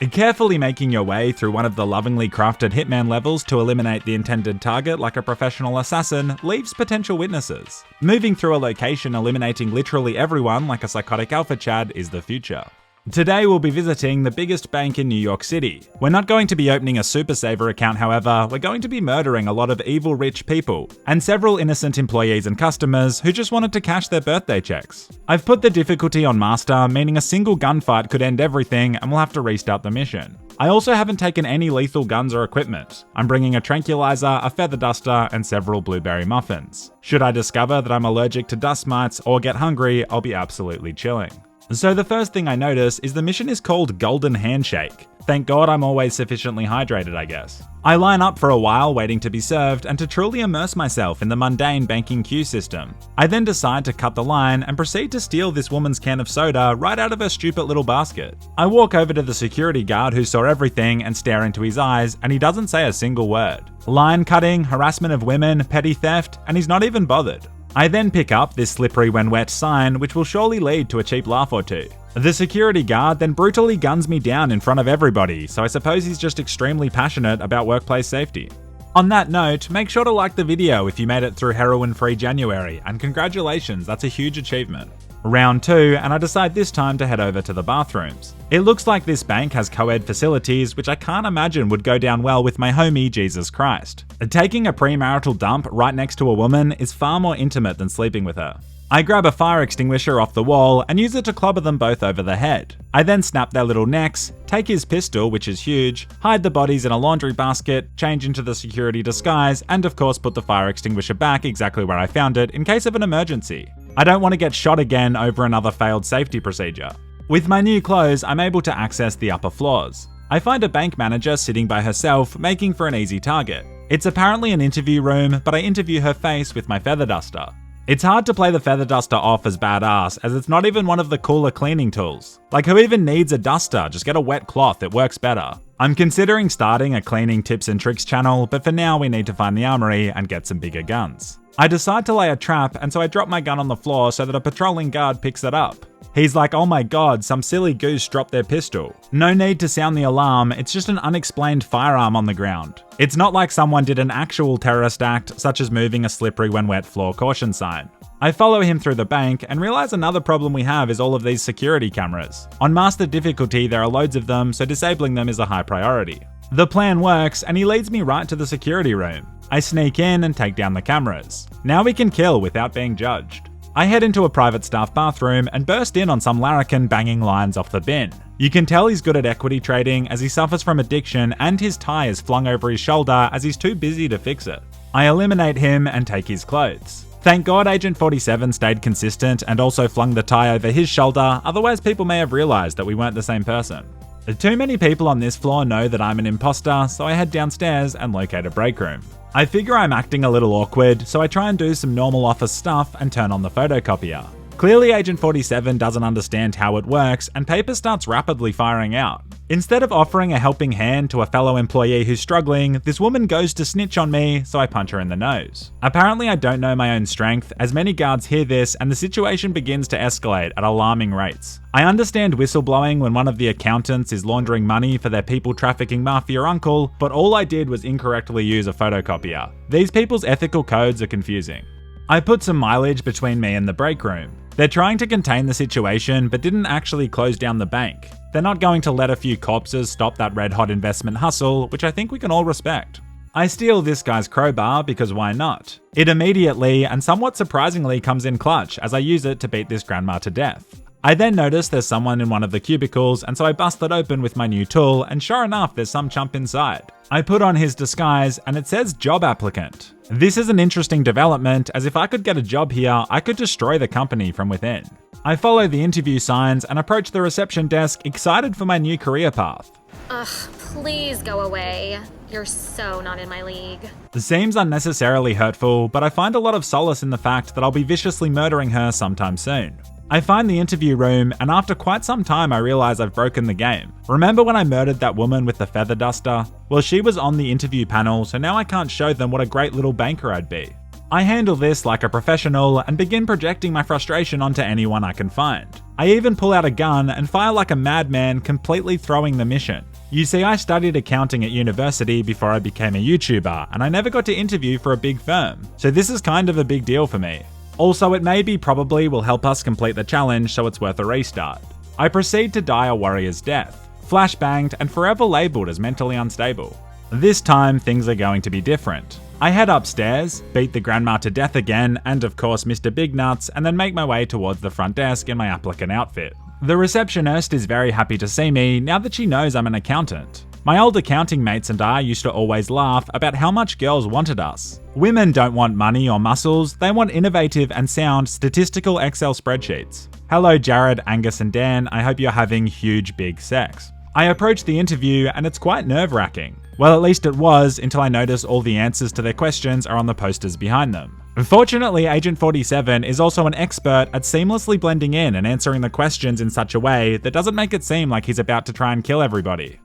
Carefully making your way through one of the lovingly crafted hitman levels to eliminate the intended target like a professional assassin leaves potential witnesses. Moving through a location eliminating literally everyone like a psychotic alpha chad is the future. Today we'll be visiting the biggest bank in New York City. We're not going to be opening a Super Saver account, however, we're going to be murdering a lot of evil rich people, and several innocent employees and customers who just wanted to cash their birthday checks. I've put the difficulty on Master, meaning a single gunfight could end everything and we'll have to restart the mission. I also haven't taken any lethal guns or equipment. I'm bringing a tranquilizer, a feather duster, and several blueberry muffins. Should I discover that I'm allergic to dust mites or get hungry, I'll be absolutely chilling. So the first thing I notice is the mission is called Golden Handshake. Thank God I'm always sufficiently hydrated, I guess. I line up for a while waiting to be served and to truly immerse myself in the mundane banking queue system. I then decide to cut the line and proceed to steal this woman's can of soda right out of her stupid little basket. I walk over to the security guard who saw everything and stare into his eyes, and he doesn't say a single word. Line cutting, harassment of women, petty theft, and he's not even bothered. I then pick up this slippery when wet sign, which will surely lead to a cheap laugh or two. The security guard then brutally guns me down in front of everybody, so I suppose he's just extremely passionate about workplace safety. On that note, make sure to like the video if you made it through heroin-free January, and congratulations, that's a huge achievement. Round 2, and I decide this time to head over to the bathrooms. It looks like this bank has co-ed facilities, which I can't imagine would go down well with my homie Jesus Christ. Taking a premarital dump right next to a woman is far more intimate than sleeping with her. I grab a fire extinguisher off the wall and use it to clobber them both over the head. I then snap their little necks, take his pistol, which is huge, hide the bodies in a laundry basket, change into the security disguise, and of course put the fire extinguisher back exactly where I found it in case of an emergency. I don't want to get shot again over another failed safety procedure. With my new clothes, I'm able to access the upper floors. I find a bank manager sitting by herself, making for an easy target. It's apparently an interview room, but I interview her face with my feather duster. It's hard to play the feather duster off as badass, as it's not even one of the cooler cleaning tools. Like, who even needs a duster? Just get a wet cloth, it works better. I'm considering starting a cleaning tips and tricks channel, but for now we need to find the armory and get some bigger guns. I decide to lay a trap, and so I drop my gun on the floor so that a patrolling guard picks it up. He's like, oh my god, some silly goose dropped their pistol. No need to sound the alarm, it's just an unexplained firearm on the ground. It's not like someone did an actual terrorist act, such as moving a slippery when wet floor caution sign. I follow him through the bank and realize another problem we have is all of these security cameras. On master difficulty there are loads of them, so disabling them is a high priority. The plan works, and he leads me right to the security room. I sneak in and take down the cameras. Now we can kill without being judged. I head into a private staff bathroom and burst in on some larrikin banging lines off the bin. You can tell he's good at equity trading as he suffers from addiction, and his tie is flung over his shoulder as he's too busy to fix it. I eliminate him and take his clothes. Thank God Agent 47 stayed consistent and also flung the tie over his shoulder, otherwise people may have realized that we weren't the same person. Too many people on this floor know that I'm an imposter, so I head downstairs and locate a break room. I figure I'm acting a little awkward, so I try and do some normal office stuff and turn on the photocopier. Clearly Agent 47 doesn't understand how it works, and paper starts rapidly firing out. Instead of offering a helping hand to a fellow employee who's struggling, this woman goes to snitch on me, so I punch her in the nose. Apparently I don't know my own strength, as many guards hear this and the situation begins to escalate at alarming rates. I understand whistleblowing when one of the accountants is laundering money for their people trafficking mafia uncle, but all I did was incorrectly use a photocopier. These people's ethical codes are confusing. I put some mileage between me and the break room. They're trying to contain the situation, but didn't actually close down the bank. They're not going to let a few corpses stop that red-hot investment hustle, which I think we can all respect. I steal this guy's crowbar because why not? It immediately and somewhat surprisingly comes in clutch as I use it to beat this grandma to death. I then notice there's someone in one of the cubicles, and so I bust it open with my new tool, and sure enough there's some chump inside. I put on his disguise and it says job applicant. This is an interesting development, as if I could get a job here, I could destroy the company from within. I follow the interview signs and approach the reception desk, excited for my new career path. Ugh, please go away. You're so not in my league. It seems unnecessarily hurtful, but I find a lot of solace in the fact that I'll be viciously murdering her sometime soon. I find the interview room, and after quite some time I realize I've broken the game. Remember when I murdered that woman with the feather duster? Well, she was on the interview panel, so now I can't show them what a great little banker I'd be. I handle this like a professional and begin projecting my frustration onto anyone I can find. I even pull out a gun and fire like a madman, completely throwing the mission. You see, I studied accounting at university before I became a YouTuber, and I never got to interview for a big firm, so this is kind of a big deal for me. Also, it probably will help us complete the challenge, so it's worth a restart. I proceed to die a warrior's death, flashbanged and forever labelled as mentally unstable. This time, things are going to be different. I head upstairs, beat the grandma to death again, and of course Mr. Big Nuts, and then make my way towards the front desk in my applicant outfit. The receptionist is very happy to see me now that she knows I'm an accountant. My old accounting mates and I used to always laugh about how much girls wanted us. Women don't want money or muscles, they want innovative and sound statistical Excel spreadsheets. Hello Jared, Angus and Dan, I hope you're having huge big sex. I approach the interview and it's quite nerve-wracking. Well, at least it was, until I notice all the answers to their questions are on the posters behind them. Unfortunately, Agent 47 is also an expert at seamlessly blending in and answering the questions in such a way that doesn't make it seem like he's about to try and kill everybody.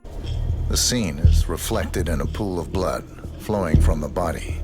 The scene is reflected in a pool of blood flowing from the body.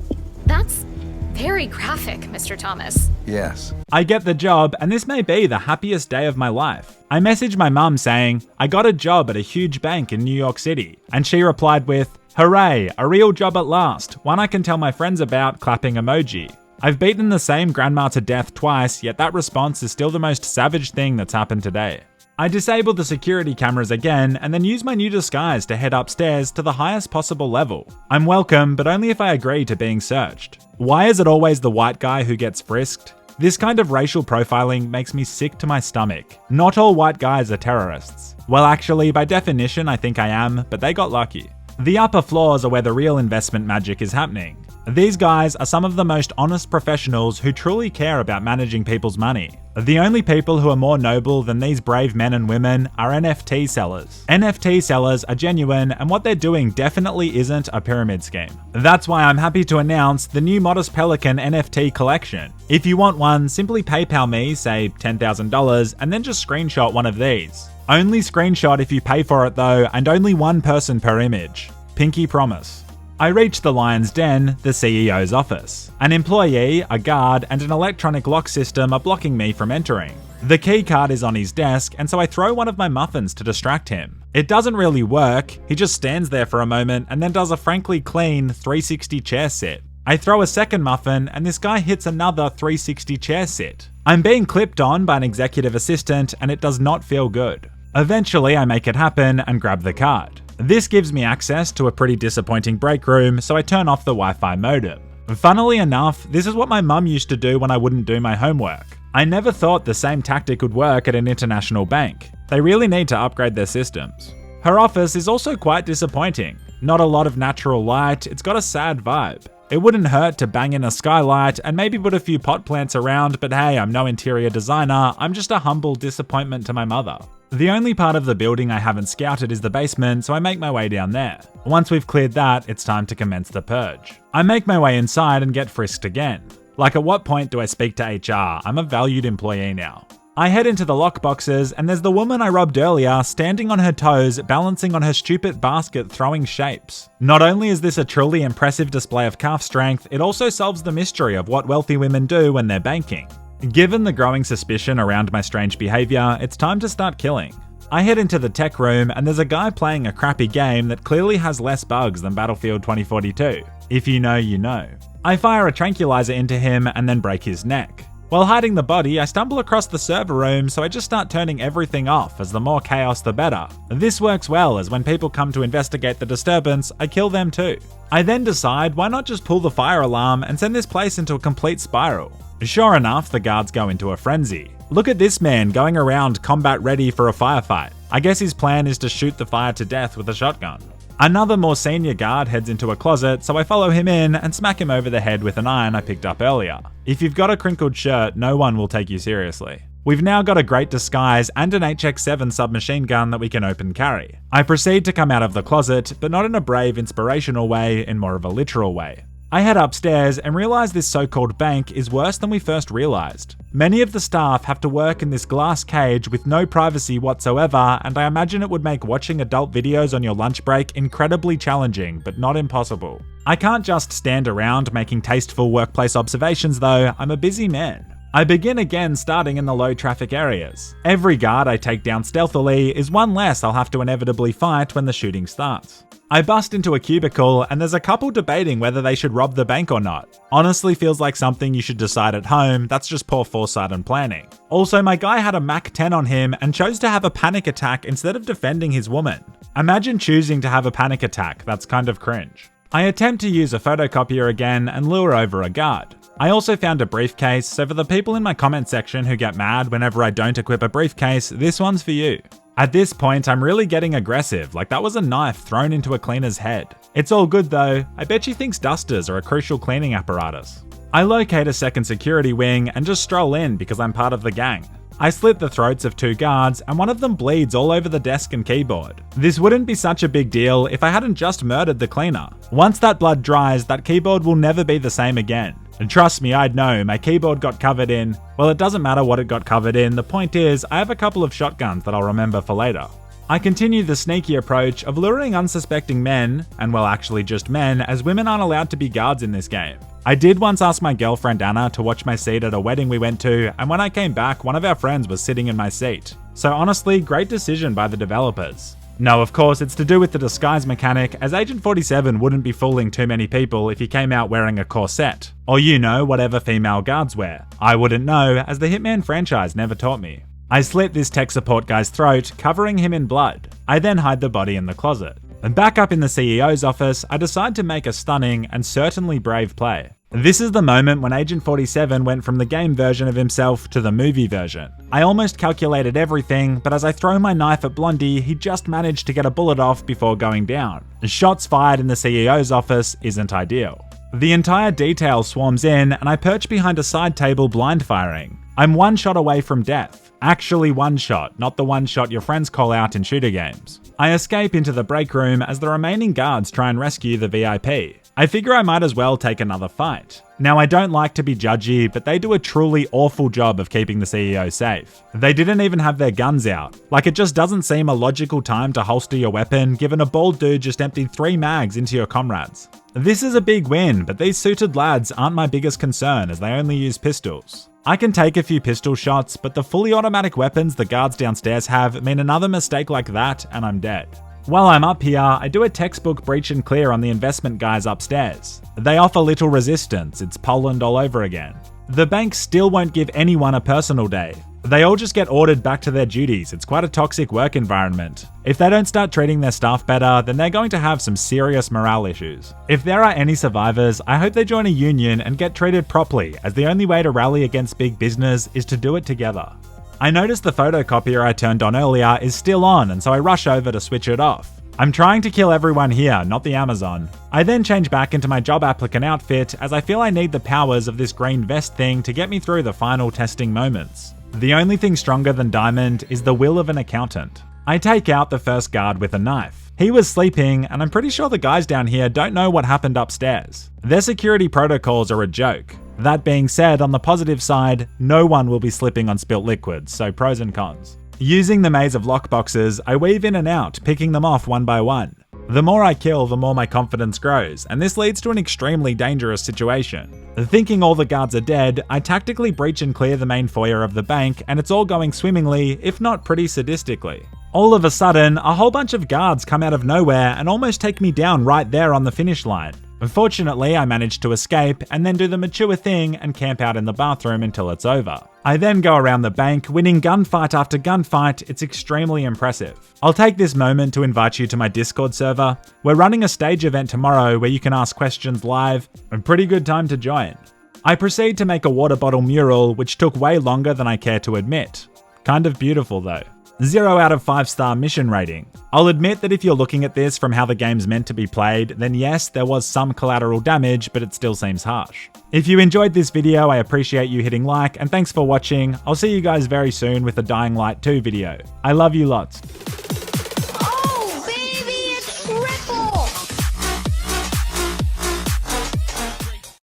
That's very graphic, Mr. Thomas. Yes. I get the job, and this may be the happiest day of my life. I message my mum saying, I got a job at a huge bank in New York City, and she replied with, hooray, a real job at last, one I can tell my friends about, clapping emoji. I've beaten the same grandma to death twice, yet that response is still the most savage thing that's happened today. I disable the security cameras again and then use my new disguise to head upstairs to the highest possible level. I'm welcome, but only if I agree to being searched. Why is it always the white guy who gets frisked? This kind of racial profiling makes me sick to my stomach. Not all white guys are terrorists. Well, actually, by definition, I think I am, but they got lucky. The upper floors are where the real investment magic is happening. These guys are some of the most honest professionals who truly care about managing people's money. The only people who are more noble than these brave men and women are NFT sellers. NFT sellers are genuine, and what they're doing definitely isn't a pyramid scheme. That's why I'm happy to announce the new Modest Pelican NFT collection. If you want one, simply PayPal me, say $10,000, and then just screenshot one of these. Only screenshot if you pay for it though, and only one person per image. Pinky promise. I reach the Lion's Den, the CEO's office. An employee, a guard, and an electronic lock system are blocking me from entering. The key card is on his desk, and so I throw one of my muffins to distract him. It doesn't really work, he just stands there for a moment and then does a frankly clean 360 chair sit. I throw a second muffin, and this guy hits another 360 chair sit. I'm being clipped on by an executive assistant, and it does not feel good. Eventually, I make it happen and grab the card. This gives me access to a pretty disappointing break room, so I turn off the Wi-Fi modem. Funnily enough, this is what my mum used to do when I wouldn't do my homework. I never thought the same tactic would work at an international bank. They really need to upgrade their systems. Her office is also quite disappointing. Not a lot of natural light, it's got a sad vibe. It wouldn't hurt to bang in a skylight and maybe put a few pot plants around, but hey, I'm no interior designer, I'm just a humble disappointment to my mother. The only part of the building I haven't scouted is the basement, so I make my way down there. Once we've cleared that, it's time to commence the purge. I make my way inside and get frisked again. Like, at what point do I speak to HR? I'm a valued employee now. I head into the lockboxes, and there's the woman I robbed earlier standing on her toes, balancing on her stupid basket, throwing shapes. Not only is this a truly impressive display of calf strength, it also solves the mystery of what wealthy women do when they're banking. Given the growing suspicion around my strange behavior, it's time to start killing. I head into the tech room, and there's a guy playing a crappy game that clearly has less bugs than Battlefield 2042. If you know, you know. I fire a tranquilizer into him and then break his neck. While hiding the body, I stumble across the server room, so I just start turning everything off, as the more chaos the better. This works well, as when people come to investigate the disturbance, I kill them too. I then decide, why not just pull the fire alarm and send this place into a complete spiral? Sure enough, the guards go into a frenzy. Look at this man going around combat ready for a firefight. I guess his plan is to shoot the fire to death with a shotgun. Another more senior guard heads into a closet, so I follow him in and smack him over the head with an iron I picked up earlier. If you've got a crinkled shirt, no one will take you seriously. We've now got a great disguise and an HX-7 submachine gun that we can open carry. I proceed to come out of the closet, but not in a brave, inspirational way, in more of a literal way. I head upstairs and realize this so-called bank is worse than we first realized. Many of the staff have to work in this glass cage with no privacy whatsoever, and I imagine it would make watching adult videos on your lunch break incredibly challenging, but not impossible. I can't just stand around making tasteful workplace observations though, I'm a busy man. I begin again starting in the low traffic areas. Every guard I take down stealthily is one less I'll have to inevitably fight when the shooting starts. I bust into a cubicle and there's a couple debating whether they should rob the bank or not. Honestly feels like something you should decide at home, that's just poor foresight and planning. Also, my guy had a Mac 10 on him and chose to have a panic attack instead of defending his woman. Imagine choosing to have a panic attack, that's kind of cringe. I attempt to use a photocopier again and lure over a guard. I also found a briefcase, so for the people in my comment section who get mad whenever I don't equip a briefcase, this one's for you. At this point, I'm really getting aggressive, like that was a knife thrown into a cleaner's head. It's all good though, I bet she thinks dusters are a crucial cleaning apparatus. I locate a second security wing and just stroll in because I'm part of the gang. I slit the throats of 2 guards and one of them bleeds all over the desk and keyboard. This wouldn't be such a big deal if I hadn't just murdered the cleaner. Once that blood dries, that keyboard will never be the same again. And trust me, I'd know, my keyboard got covered in, well, it doesn't matter what it got covered in, the point is, I have a couple of shotguns that I'll remember for later. I continue the sneaky approach of luring unsuspecting men, and well actually just men, as women aren't allowed to be guards in this game. I did once ask my girlfriend Anna to watch my seat at a wedding we went to, and when I came back, one of our friends was sitting in my seat. So honestly, great decision by the developers. No, of course, it's to do with the disguise mechanic, as Agent 47 wouldn't be fooling too many people if he came out wearing a corset. Or whatever female guards wear. I wouldn't know, as the Hitman franchise never taught me. I slit this tech support guy's throat, covering him in blood. I then hide the body in the closet. And back up in the CEO's office, I decide to make a stunning and certainly brave play. This is the moment when Agent 47 went from the game version of himself to the movie version. I almost calculated everything, but as I throw my knife at Blondie, he just managed to get a bullet off before going down. Shots fired in the CEO's office isn't ideal. The entire detail swarms in, and I perch behind a side table blind firing. I'm one shot away from death. Actually one shot, not the one shot your friends call out in shooter games. I escape into the break room as the remaining guards try and rescue the VIP. I figure I might as well take another fight. Now I don't like to be judgy, but they do a truly awful job of keeping the CEO safe. They didn't even have their guns out. Like it just doesn't seem a logical time to holster your weapon given a bald dude just emptied 3 mags into your comrades. This is a big win, but these suited lads aren't my biggest concern as they only use pistols. I can take a few pistol shots, but the fully automatic weapons the guards downstairs have mean another mistake like that and I'm dead. While I'm up here, I do a textbook breach and clear on the investment guys upstairs. They offer little resistance, it's Poland all over again. The bank still won't give anyone a personal day. They all just get ordered back to their duties, it's quite a toxic work environment. If they don't start treating their staff better, then they're going to have some serious morale issues. If there are any survivors, I hope they join a union and get treated properly, as the only way to rally against big business is to do it together. I noticed the photocopier I turned on earlier is still on, and so I rush over to switch it off. I'm trying to kill everyone here, not the Amazon. I then change back into my job applicant outfit as I feel I need the powers of this green vest thing to get me through the final testing moments. The only thing stronger than Diamond is the will of an accountant. I take out the first guard with a knife. He was sleeping, and I'm pretty sure the guys down here don't know what happened upstairs. Their security protocols are a joke. That being said, on the positive side, no one will be slipping on spilt liquids, so pros and cons. Using the maze of lockboxes, I weave in and out, picking them off one by one. The more I kill, the more my confidence grows, and this leads to an extremely dangerous situation. Thinking all the guards are dead, I tactically breach and clear the main foyer of the bank, and it's all going swimmingly, if not pretty sadistically. All of a sudden, a whole bunch of guards come out of nowhere and almost take me down right there on the finish line. Unfortunately, I managed to escape and then do the mature thing and camp out in the bathroom until it's over. I then go around the bank, winning gunfight after gunfight. It's extremely impressive. I'll take this moment to invite you to my Discord server. We're running a stage event tomorrow where you can ask questions live. A pretty good time to join. I proceed to make a water bottle mural, which took way longer than I care to admit. Kind of beautiful though. 0 out of 5-star mission rating. I'll admit that if you're looking at this from how the game's meant to be played, then yes, there was some collateral damage, but it still seems harsh. If you enjoyed this video, I appreciate you hitting like, and thanks for watching. I'll see you guys very soon with a Dying Light 2 video. I love you lots.